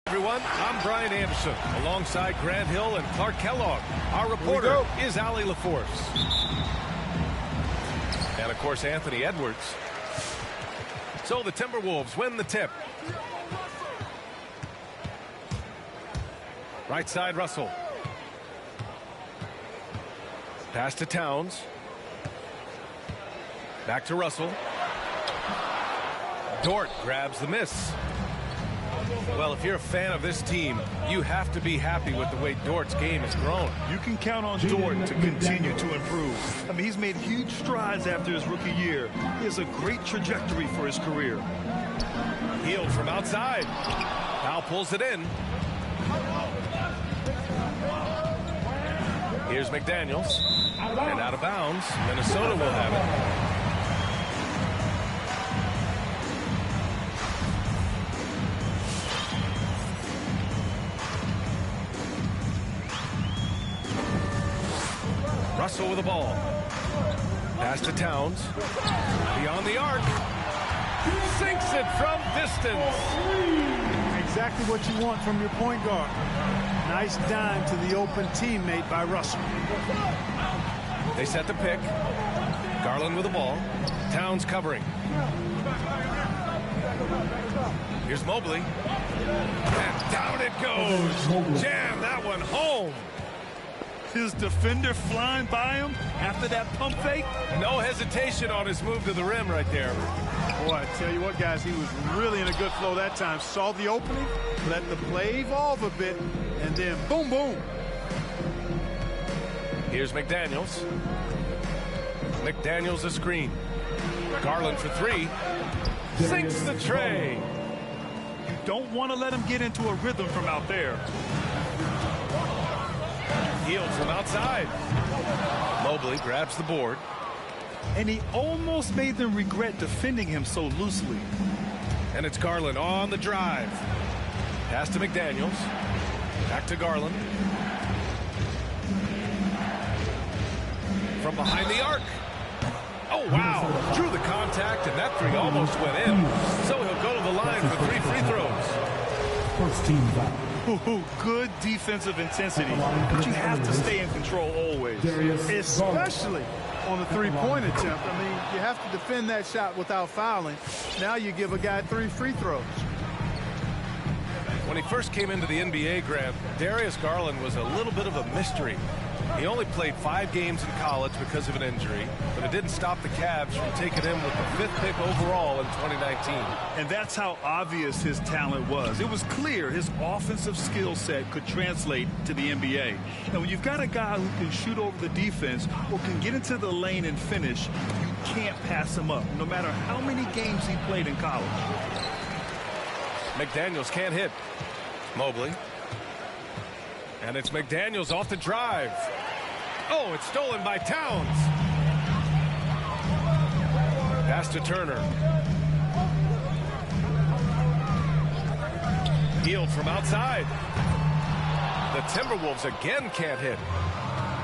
Everyone, I'm Brian Anderson, alongside Grant Hill and Clark Kellogg. Our reporter is Allie LaForce. And, of course, Anthony Edwards. So the Timberwolves win the tip. Right side, Russell. Pass to Towns. Back to Russell. Dort grabs the miss. Well, if you're a fan of this team, you have to be happy with the way Dort's game has grown. You can count on Dort to continue to improve. I mean, he's made huge strides after his rookie year. He has a great trajectory for his career. Healed from outside. Now pulls it in. Here's McDaniels. And out of bounds. Minnesota will have it. Russell with the ball. Pass to Towns. Beyond the arc. Sinks it from distance. Exactly what you want from your point guard. Nice dime to the open teammate by Russell. They set the pick. Garland with the ball. Towns covering. Here's Mobley. And down it goes. Jam that one home. His defender flying by him after that pump fake. No hesitation on his move to the rim right there. Boy, I tell you what, guys, he was really in a good flow that time. Saw the opening, let the play evolve a bit, and then boom, boom. Here's McDaniels. McDaniels a screen. Garland for three. Sinks the tray. You don't want to let him get into a rhythm from out there. Healed from outside. Mobley grabs the board. And he almost made them regret defending him so loosely. And it's Garland on the drive. Pass to McDaniels. Back to Garland. From behind the arc. Oh, wow. Drew the contact, and that three almost went in. So he'll go to the line for 3 free throws. First team foul. Ooh, good defensive intensity, but you have to stay in control always. Especially on the three-point attempt. I mean, you have to defend that shot without fouling. Now you give a guy 3 free throws. When he first came into the NBA, Grant, Darius Garland was a little bit of a mystery. He only played 5 games in college because of an injury, but it didn't stop the Cavs from taking him with the 5th pick overall in 2019. And that's how obvious his talent was. It was clear his offensive skill set could translate to the NBA. And when you've got a guy who can shoot over the defense or can get into the lane and finish, you can't pass him up, no matter how many games he played in college. McDaniels can't hit. Mobley. And it's McDaniels off the drive. Oh, it's stolen by Towns. Pass to Turner. Healed from outside. The Timberwolves again can't hit.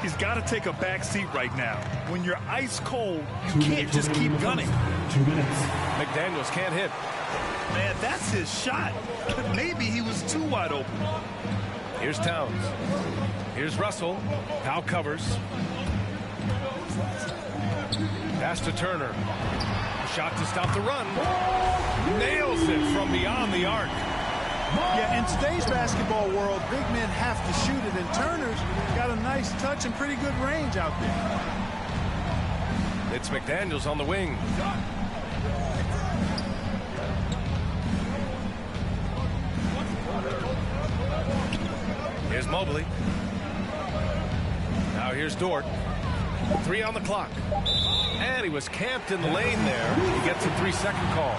He's got to take a back seat right now. When you're ice cold, you can't just keep gunning. 2 minutes. McDaniels can't hit. Man, that's his shot. Maybe he was too wide open. Here's Towns. Here's Russell. Now covers. Pass to Turner. Shot to stop the run. Nails it from beyond the arc. Yeah, in today's basketball world, big men have to shoot it, and Turner's got a nice touch and pretty good range out there. It's McDaniels on the wing. Here's Mobley. Now here's Dort. 3 on the clock. And he was camped in the lane there. He gets a 3-second call.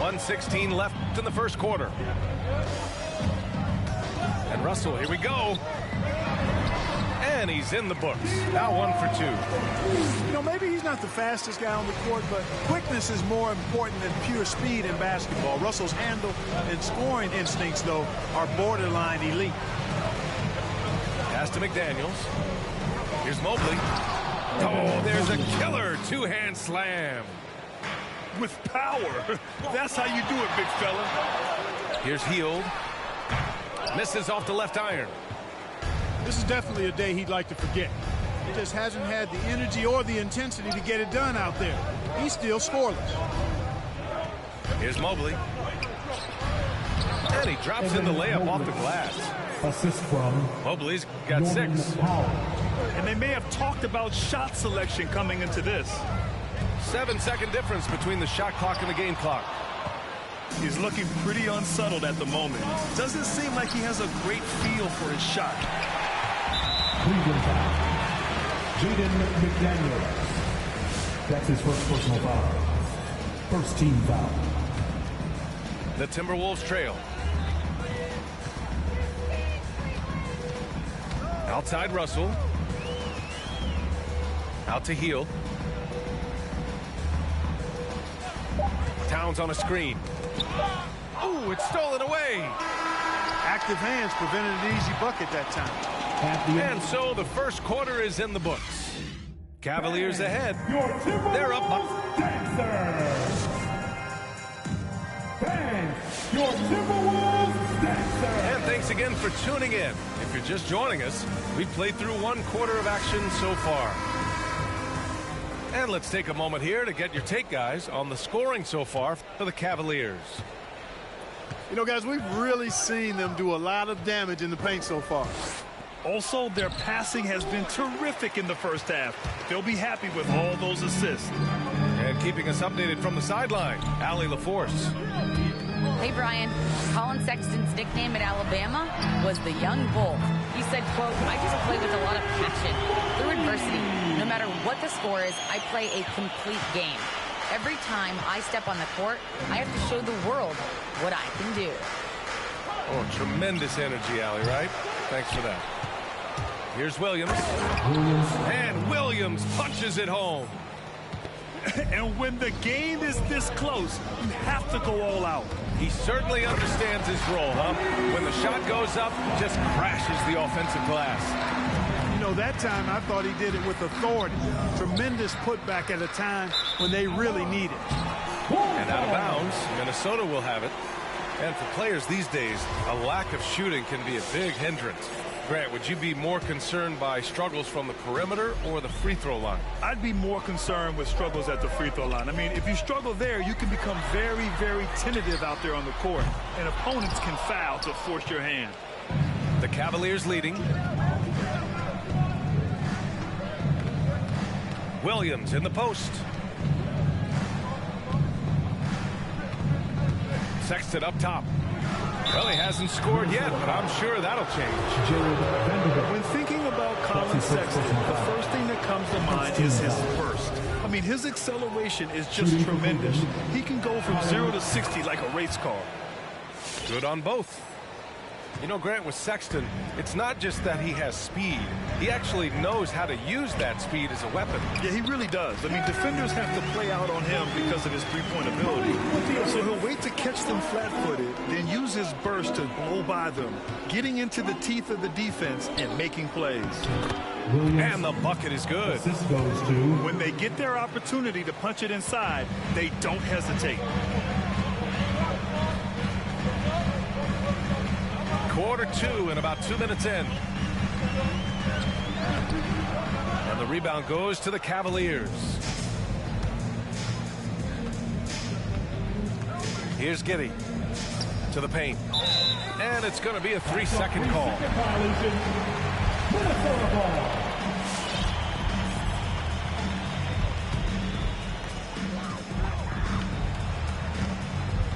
1:16 left in the first quarter. And Russell, here we go. And he's in the books. Now 1 for 2. You know, maybe he's not the fastest guy on the court, but quickness is more important than pure speed in basketball. Russell's handle and scoring instincts, though, are borderline elite. Pass to McDaniels. Here's Mobley. Oh, there's a killer two-hand slam. With power. That's how you do it, big fella. Here's Hield. Misses off the left iron. This is definitely a day he'd like to forget. He just hasn't had the energy or the intensity to get it done out there. He's still scoreless. Here's Mobley. And he drops in the layup off the glass. Assist from Mobley's got 6. And they may have talked about shot selection coming into this. 7-second difference between the shot clock and the game clock. He's looking pretty unsettled at the moment. Doesn't seem like he has a great feel for his shot. Cleveland foul. Jaden McDaniels. That's his first personal foul. First team foul. The Timberwolves trail. Outside Russell. Out to Hield. Towns on a screen. Ooh, it's stolen away. Active hands prevented an easy bucket that time. And so the first quarter is in the books. Cavaliers ahead. They're up. Your Timberwolves dancer. And thanks again for tuning in. If you're just joining us, we've played through 1 quarter of action so far. And let's take a moment here to get your take, guys, on the scoring so far for the Cavaliers. You know, guys, we've really seen them do a lot of damage in the paint so far. Also, their passing has been terrific in the first half. They'll be happy with all those assists. And keeping us updated from the sideline, Allie LaForce. Hey, Brian. Colin Sexton's nickname at Alabama was the Young Bull. He said, quote, I just play with a lot of passion. Through adversity, no matter what the score is, I play a complete game. Every time I step on the court, I have to show the world what I can do. Oh, tremendous energy, Allie, right? Thanks for that. Here's Williams. And Williams punches it home. And when the game is this close, you have to go all out. He certainly understands his role, huh? When the shot goes up, just crashes the offensive glass. You know, that time I thought he did it with authority. Tremendous putback at a time when they really need it. And out of bounds, Minnesota will have it. And for players these days, a lack of shooting can be a big hindrance. Grant, would you be more concerned by struggles from the perimeter or the free throw line? I'd be more concerned with struggles at the free throw line. I mean, if you struggle there, you can become very, very tentative out there on the court. And opponents can foul to force your hand. The Cavaliers leading. Williams in the post. Sexton up top. Well, he hasn't scored yet, but I'm sure that'll change. When thinking about Colin Sexton, the first thing that comes to mind is his burst. I mean, his acceleration is just tremendous. He can go from 0 to 60 like a race car. Good on both. You know, Grant, with Sexton, it's not just that he has speed. He actually knows how to use that speed as a weapon. Yeah, he really does. I mean, defenders have to play out on him because of his three-point ability. So he'll wait to catch them flat-footed, then use his burst to blow by them, getting into the teeth of the defense and making plays. And the bucket is good. This goes to When they get their opportunity to punch it inside, they don't hesitate. Quarter 2 and about 2 minutes in. And the rebound goes to the Cavaliers. Here's Giddey to the paint. And it's going to be a 3-second call.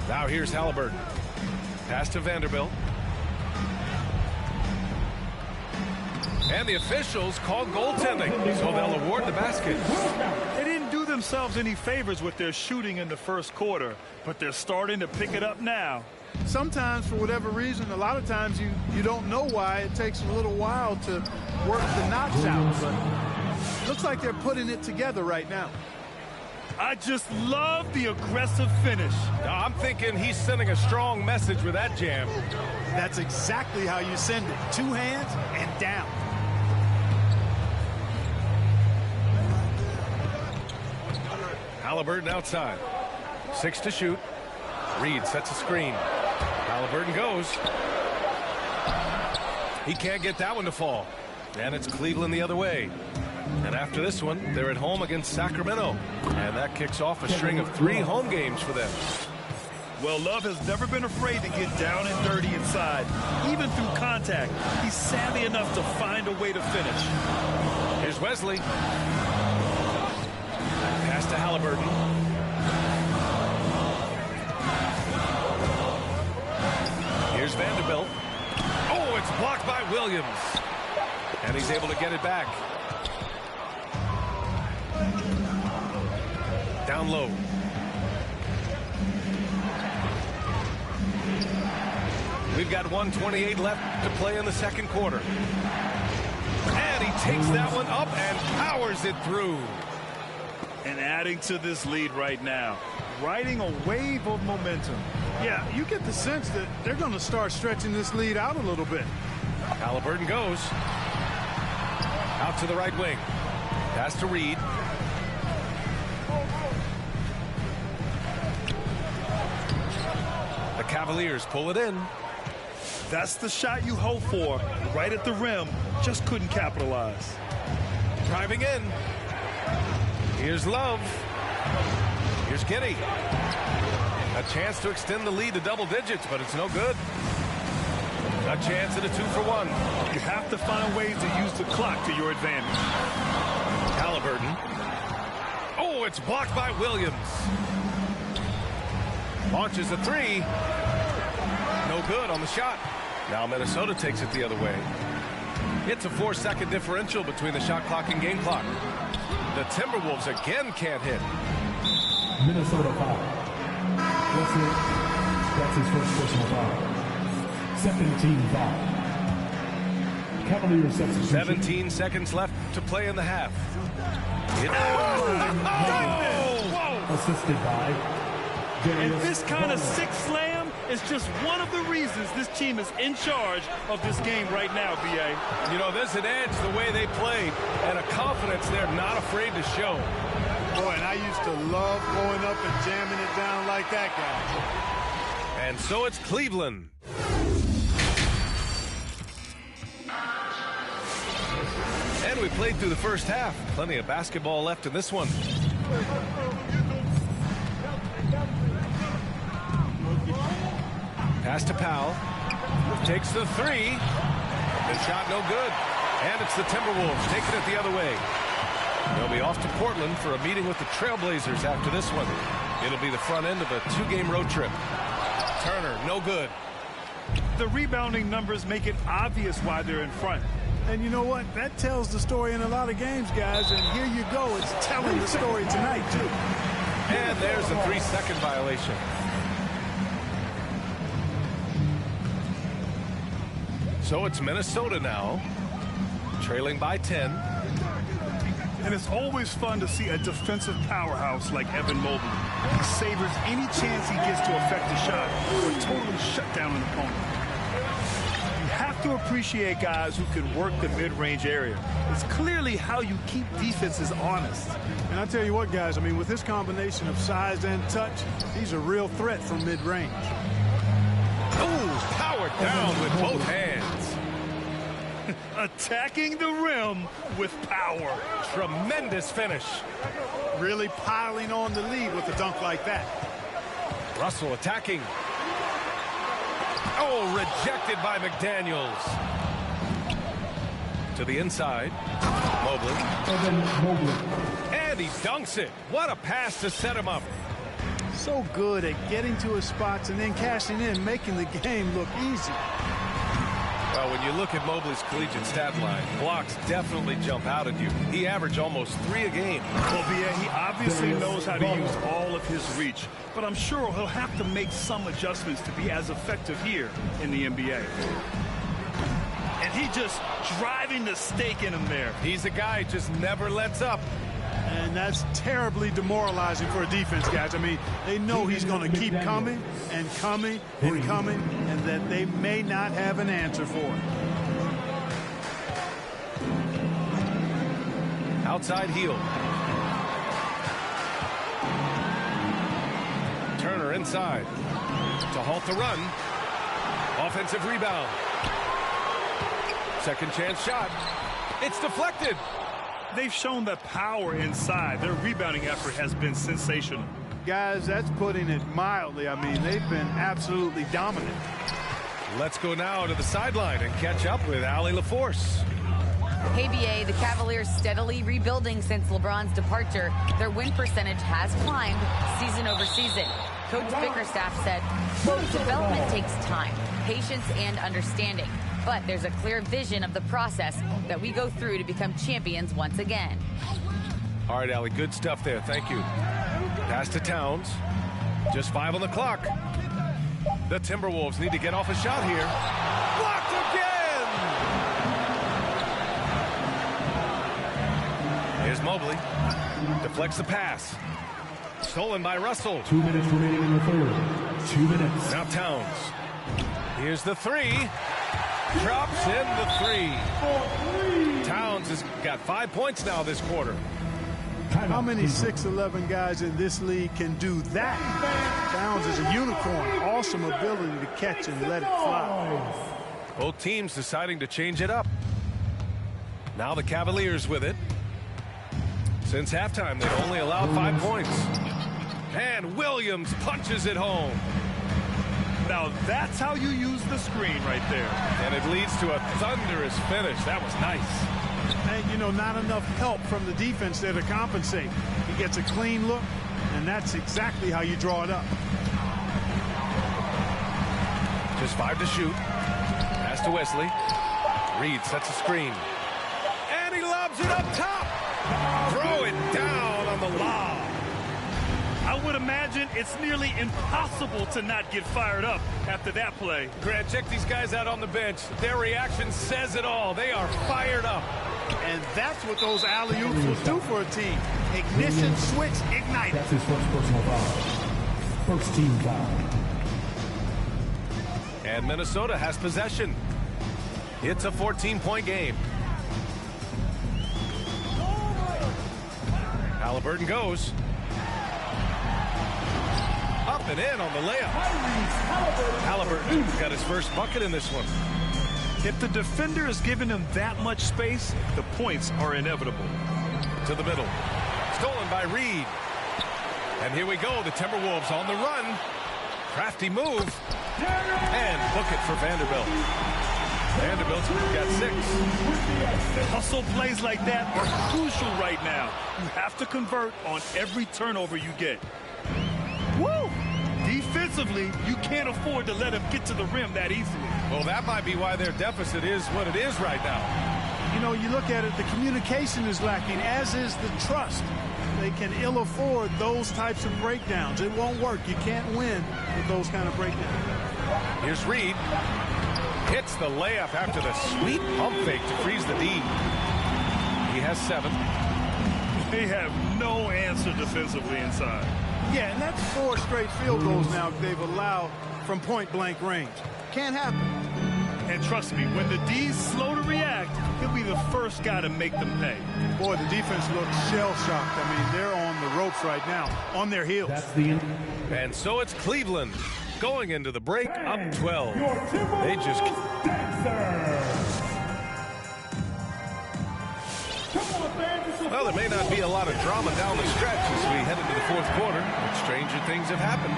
Now here's Halliburton. Pass to Vanderbilt. And the officials call goaltending, so they'll award the basket. They didn't do themselves any favors with their shooting in the first quarter, but they're starting to pick it up now. Sometimes, for whatever reason, a lot of times you don't know why. It takes a little while to work the knots out, but looks like they're putting it together right now. I just love the aggressive finish. Now, I'm thinking he's sending a strong message with that jam. That's exactly how you send it. Two hands and down. Halliburton outside. 6 to shoot. Reed sets a screen. Halliburton goes. He can't get that one to fall. And it's Cleveland the other way. And after this one, they're at home against Sacramento. And that kicks off a string of 3 home games for them. Well, Love has never been afraid to get down and dirty inside. Even through contact, he's savvy enough to find a way to finish. Here's Wesley. Pass to Halliburton. Here's Vanderbilt. Oh, it's blocked by Williams. And he's able to get it back. Down low. We've got 1:28 left to play in the second quarter. And he takes that one up and powers it through. And adding to this lead right now, riding a wave of momentum. Yeah, you get the sense that they're going to start stretching this lead out a little bit. Halliburton goes. Out to the right wing. Pass to Reed. The Cavaliers pull it in. That's the shot you hope for. Right at the rim. Just couldn't capitalize. Driving in. Here's Love. Here's Giddey. A chance to extend the lead to double digits, but it's no good. A chance at a 2-for-1. You have to find ways to use the clock to your advantage. Halliburton. Oh, it's blocked by Williams. Launches a 3. No good on the shot. Now Minnesota takes it the other way. It's a 4-second differential between the shot clock and game clock. The Timberwolves again can't hit. Minnesota foul. That's his first personal foul. Second team foul. Cavaliers substitution. 17 seconds left to play in the half. Assisted by And this kind of sick slam is just one of the reasons this team is in charge of this game right now, B.A. You know, there's an edge the way they played and a confidence they're not afraid to show. Boy, and I used to love going up and jamming it down like that guy. And so it's Cleveland. And we played through the first half. Plenty of basketball left in this one. Pass to Powell. Takes the 3. The shot no good. And it's the Timberwolves taking it the other way. They'll be off to Portland for a meeting with the Trailblazers after this one. It'll be the front end of a 2-game road trip. Turner, no good. The rebounding numbers make it obvious why they're in front. And you know what? That tells the story in a lot of games, guys. And here you go. It's telling the story tonight, too. And there's a 3-second violation. So it's Minnesota now, trailing by 10. And it's always fun to see a defensive powerhouse like Evan Mobley. He savors any chance he gets to affect a shot or totally shut down an opponent. You have to appreciate guys who can work the mid-range area. It's clearly how you keep defenses honest. And I tell you what, guys, I mean, with this combination of size and touch, he's a real threat from mid-range. Oh, powered down with both hands. Attacking the rim with power. Tremendous finish. Really piling on the lead with a dunk like that. Russell attacking. Oh, rejected by McDaniels. To the inside. Mobley. And he dunks it. What a pass to set him up. So good at getting to his spots and then cashing in, making the game look easy. Well, when you look at Mobley's collegiate stat line, blocks definitely jump out at you. He averaged almost 3 a game. Well, yeah, he obviously knows how to use all of his reach, but I'm sure he'll have to make some adjustments to be as effective here in the NBA. And he just driving the stake in him there. He's a guy who just never lets up. And that's terribly demoralizing for a defense, guys. I mean, they know he's going to keep coming and coming and coming, and that they may not have an answer for it. Outside heel. Turner inside to halt the run. Offensive rebound. Second chance shot. It's deflected. They've shown that power inside. Their rebounding effort has been sensational. Guys, that's putting it mildly. I mean, they've been absolutely dominant. Let's go now to the sideline and catch up with Allie LaForce. Hey, BA, the Cavaliers steadily rebuilding since LeBron's departure. Their win percentage has climbed season over season. Coach Bickerstaff said, quote, development takes time, patience, and understanding. But there's a clear vision of the process that we go through to become champions once again. All right, Allie, good stuff there. Thank you. Pass to Towns. Just 5 on the clock. The Timberwolves need to get off a shot here. Blocked again! Here's Mobley. Deflects the pass. Stolen by Russell. 2 minutes remaining in the third. 2 minutes. Now Towns. Here's the three. Drops in the three. Towns has got 5 points now this quarter. How many 6'11" guys in this league can do that? Towns is a unicorn. Awesome ability to catch and let it fly. Both teams deciding to change it up. Now the Cavaliers with it. Since halftime, they've only allowed 5 points. And Williams punches it home. Now that's how you use the screen right there. And it leads to a thunderous finish. That was nice. And, you know, not enough help from the defense there to compensate. He gets a clean look, and that's exactly how you draw it up. Just 5 to shoot. Pass to Wesley. Reed sets a screen. And he lobs it up top. Throw it down on the lob. I would imagine it's nearly impossible to not get fired up after that play. Grant, check these guys out on the bench. Their reaction says it all. They are fired up. And that's what those alley-oops will do for a team. Ignition, switch, ignite. That's his first personal foul. First team foul. And Minnesota has possession. It's a 14-point game. Halliburton goes. Up and in on the layup. Halliburton's got his first bucket in this one. If the defender is giving him that much space, the points are inevitable. To the middle. Stolen by Reed. And here we go. The Timberwolves on the run. Crafty move. And book it for Vanderbilt. Vanderbilt's got 6. Hustle plays like that are crucial right now. You have to convert on every turnover you get. Woo! Defensively, you can't afford to let him get to the rim that easily. Well, that might be why their deficit is what it is right now. You know, you look at it, the communication is lacking, as is the trust. They can ill afford those types of breakdowns. It won't work. You can't win with those kind of breakdowns. Here's Reed. Hits the layup after the sweet pump fake to freeze the D. He has 7. They have no answer defensively inside. Yeah, and that's 4 straight field goals now they've allowed from point-blank range. Can't happen. And trust me, when the D's slow to react, he'll be the first guy to make them pay. Boy, the defense looks shell-shocked. I mean, they're on the ropes right now, on their heels. That's the end. And so it's Cleveland going into the break up 12. They just... Well, there may not be a lot of drama down the stretch as we head into the 4th quarter, but stranger things have happened.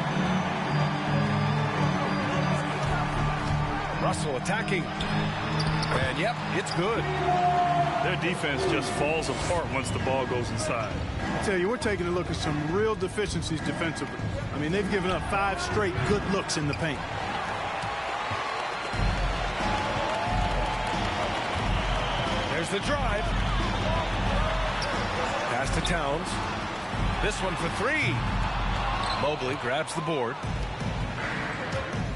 Russell attacking. And, yep, it's good. Their defense just falls apart once the ball goes inside. I tell you, we're taking a look at some real deficiencies defensively. I mean, they've given up 5 straight good looks in the paint. the drive. Pass to Towns. This one for three. Mobley grabs the board.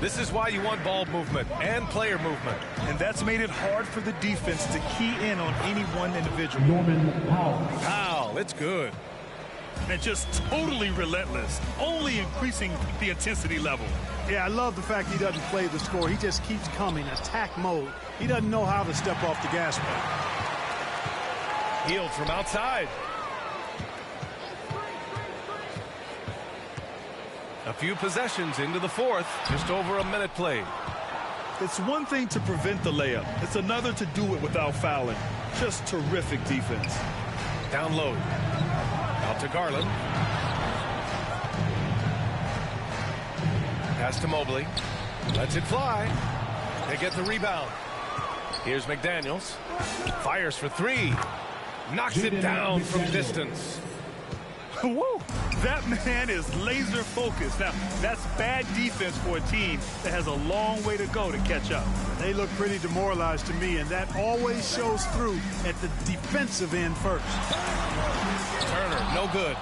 This is why you want ball movement and player movement. And that's made it hard for the defense to key in on any one individual. Norman Powell. Powell, it's good. And just totally relentless, only increasing the intensity level. Yeah, I love the fact he doesn't play the score. He just keeps coming, attack mode. He doesn't know how to step off the gas pedal. Hield from outside. A few possessions into the fourth. Just over a minute played. It's one thing to prevent the layup. It's another to do it without fouling. Just terrific defense. Down low. Out to Garland. Pass to Mobley. Lets it fly. They get the rebound. Here's McDaniels. Fires for three. Knocks it down from distance. Woo! That man is laser focused. Now, that's bad defense for a team that has a long way to go to catch up. They look pretty demoralized to me, and that always shows through at the defensive end first. Turner, no good.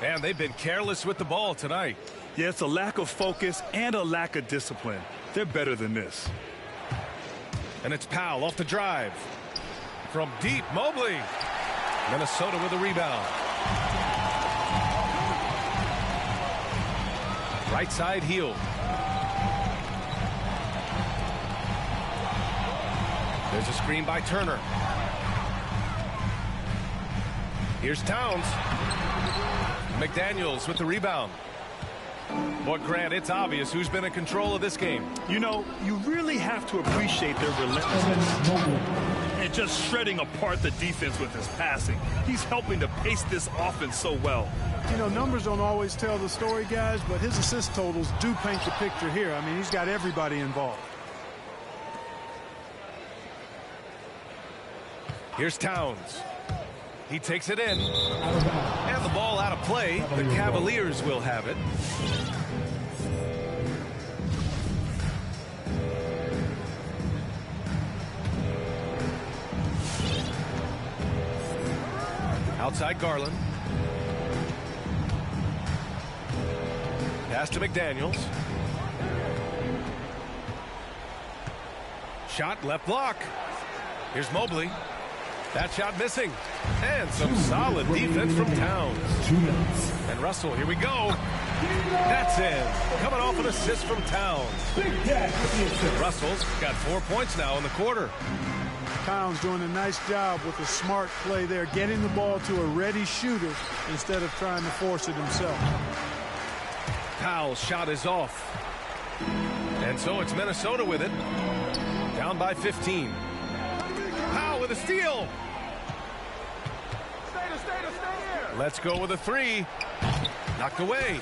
And they've been careless with the ball tonight. Yeah, it's a lack of focus and a lack of discipline. They're better than this. And it's Powell off the drive. From deep, Mobley. Minnesota with a rebound. Right side, Hield. There's a screen by Turner. Here's Towns. McDaniels with the rebound. Boy, Grant, it's obvious who's been in control of this game. You know, you really have to appreciate their relentlessness and just shredding apart the defense with his passing. He's helping to pace this offense so well. You know, numbers don't always tell the story, guys, but his assist totals do paint the picture here. I mean, he's got everybody involved. Here's Towns. He takes it in. And the ball out of play. The Cavaliers will have it. Outside Garland. Pass to McDaniels. Shot left block. Here's Mobley. That shot missing. And some solid defense from Towns. 2 minutes. And Russell, here we go. That's in. Coming off an assist from Towns. Russell's got 4 points now in the quarter. Towns doing a nice job with a smart play there, getting the ball to a ready shooter instead of trying to force it himself. Powell's shot is off. And so it's Minnesota with it. Down by 15. Powell with a steal. Let's go with a three. Knocked away.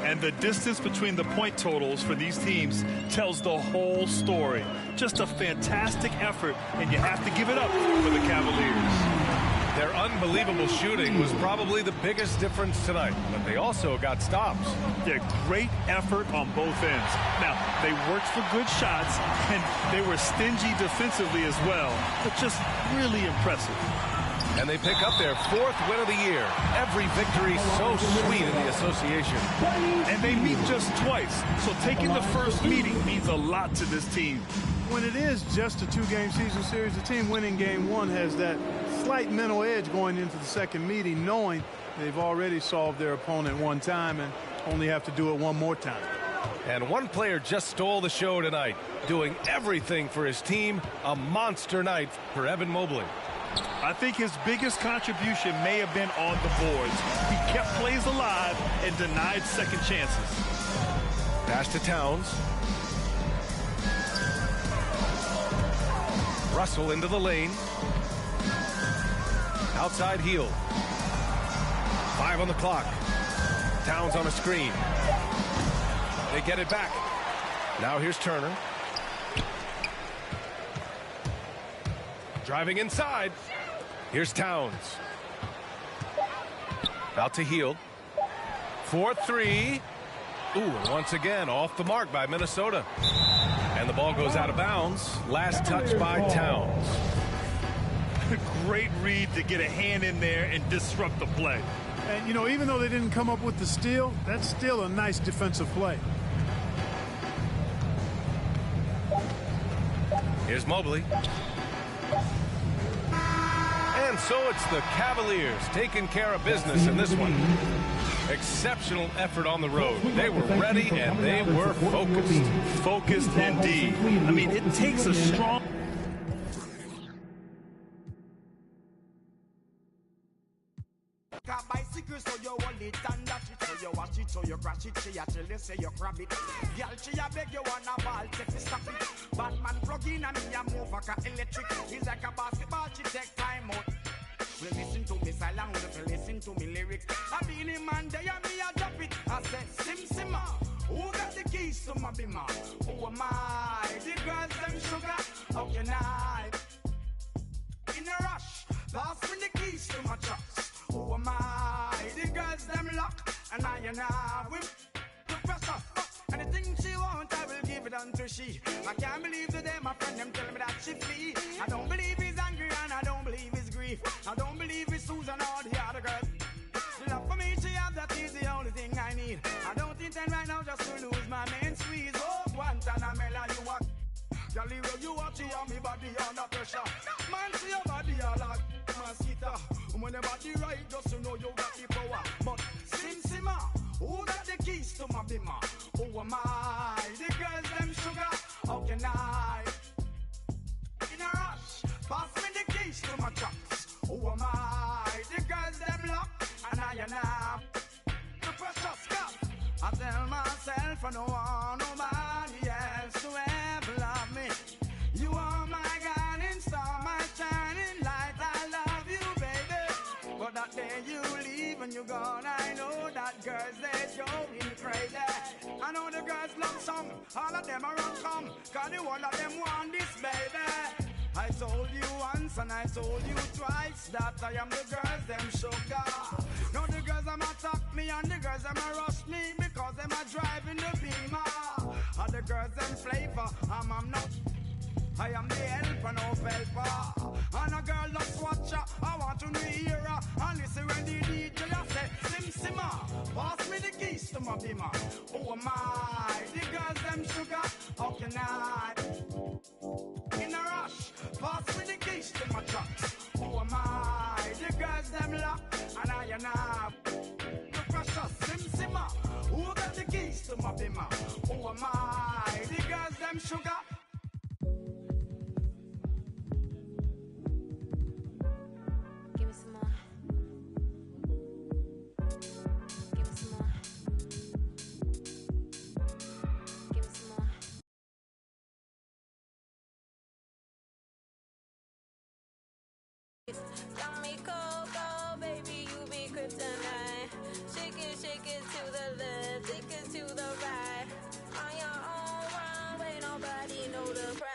And the distance between the point totals for these teams tells the whole story. Just a fantastic effort, and you have to give it up for the Cavaliers. Their unbelievable shooting was probably the biggest difference tonight, but they also got stops. Yeah, great effort on both ends. Now, they worked for good shots, and they were stingy defensively as well, but just really impressive. And they pick up their 4th win of the year. Every victory so sweet in the association. And they meet just twice, so taking the first meeting means a lot to this team. When it is just a 2-game season series, the team winning game 1 has that slight mental edge going into the second meeting, knowing they've already solved their opponent one time and only have to do it one more time. And one player just stole the show tonight, doing everything for his team. A monster night for Evan Mobley. I think his biggest contribution may have been on the boards. He kept plays alive and denied second chances. Pass to Towns. Russell into the lane. Outside Hield. 5 on the clock. Towns on a screen. They get it back. Now here's Turner. Driving inside. Here's Towns. Out to Hield. 4-3. Ooh, and once again, off the mark by Minnesota. And the ball goes out of bounds. Last touch by Towns. Great read to get a hand in there and disrupt the play. And, you know, even though they didn't come up with the steal, that's still a nice defensive play. Here's Mobley. And so it's the Cavaliers taking care of business in this one. Exceptional effort on the road. They were ready and they were focused. Focused indeed. I mean, it takes a strong... Bicycle, so you hold it and that it, so you watch it, so you crash it, she till you say you grab it. Girl, she a beg you wanna ball, take it, stop it. Batman plug in and me a move like a electric. It's like a basketball, she take time out. Well, listen to me silent, well, listen to me lyrics. I be the man, they and me a drop it. I said, Sim Simma, who got the keys to my bimmer? Who am I? The girls, them sugar, how can I? In a rush, pass me the keys to my trucks. Who am I? The girls them lock, and I with the pressure. Anything she want, I will give it unto she. I can't believe the day my friend them tell me that she flee. I don't believe he's angry and I don't believe he's grief. I don't believe it's Susan or the other girls. The love for me she have, that is the only thing I need. I don't intend right now just to lose my main squeeze. Oh, Guantanamela, you are. Jolly well, you watch it on me body under pressure. Man, see your body all like mosquito. When the body right, just to know you got the power. But Sim Simma, who got the keys to my bimmer? Who am I? The girls them sugar, how can I? In a rush, pass me the keys to my trucks. Who am I? The girls them lock, and I. The precious cup. I tell myself I don't want nobody else to ever love me. You are my guiding star, my shining light. I love you, baby. But that day you leave and you're gone, I know that girls, they're going crazy. I know the girls love song, all of them are on come, cause the one of them want this, baby. I told you once and I told you twice that I am the girls, them sugar. Now the girls them attack me and the girls them a rush me because them are driving the beamer. And the girls them flavor, I'm not. I am the helper, no helper. And a girl just watch her, I want to hear her. And listen when the DJ say, Sim Simma, pass me the keys to my bimmer. Who am I? The girls them sugar, how can I? In a rush, pass me the keys to my trucks. Who am I? The girls them lock, and I. The precious Sim Simma, who got the keys to my bimmer? Who am I? The girls them sugar. Got me cold, baby, you be kryptonite. Shake it to the left, shake it to the right. On your own runway, nobody know the price.